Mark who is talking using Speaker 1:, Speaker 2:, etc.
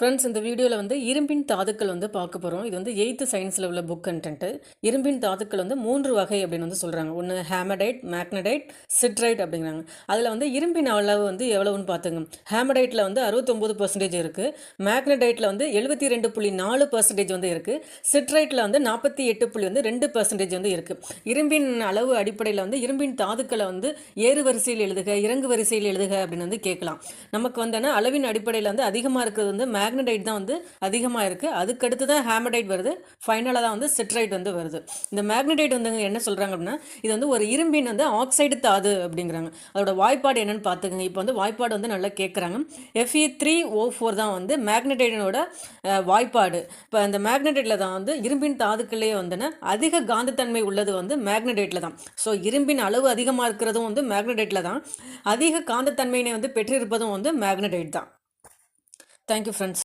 Speaker 1: Friends, இந்த வீடியோவில் வந்து இரும்பின் தாதுக்கள் வந்து பார்க்க போகிறோம். இது வந்து 8th சயின்ஸில் உள்ள புக் கண்டென்ட்டு. இரும்பின் தாதுக்கள் வந்து 3 வகை அப்படின்னு வந்து சொல்கிறாங்க. ஒன்று ஹேமடைட், மேக்னடைட், சிட்ரைட் அப்படிங்கிறாங்க. அதில் வந்து இரும்பின் அளவு வந்து எவ்வளவுன்னு பார்த்துங்க. ஹேமடைட்டில் வந்து 69% இருக்குது. மேக்னடைட்டில் வந்து 72.4% வந்து இருக்குது. சிட்ரைட்டில் வந்து 48.2% வந்து இருக்குது. இரும்பின் அளவு அடிப்படையில் வந்து இரும்பின் தாதுக்களை வந்து ஏறு வரிசையில் எழுதுக, இறங்கு வரிசையில் எழுதுக அப்படின்னு வந்து கேட்கலாம். நமக்கு வந்து அளவின் அடிப்படையில் வந்து அதிகமாக இருக்கிறது வந்து மேக்னடைட் தான் வந்து அதிகமாக இருக்குது. அதுக்கடுத்து தான் ஹேமடைட் வருது. ஃபைனலாக தான் வந்து சிட்ரைட் வந்து வருது. இந்த மேக்னடைட் வந்து என்ன சொல்கிறாங்க அப்படின்னா, இது வந்து ஒரு இரும்பின் வந்து ஆக்சைடு தாது அப்படிங்கிறாங்க. அதோட வாய்ப்பாடு என்னன்னு பார்த்துக்கங்க. இப்போ வந்து வாய்ப்பாடு வந்து நல்லா கேட்குறாங்க. Fe3O4 தான் வந்து மேக்னடைடனோட வாய்ப்பாடு. இப்போ அந்த மேக்னடைட்டில் தான் வந்து இரும்பின் தாதுக்களே வந்துன்னா அதிக காந்தத்தன்மை உள்ளது வந்து மேக்னடைட்டில் தான். ஸோ இரும்பின் அளவு அதிகமாக இருக்கிறதும் வந்து மேக்னடைட்டில் தான். அதிக காந்தத்தன்மையினை வந்து பெற்றிருப்பதும் வந்து மேக்னடைட் தான். Thank you friends.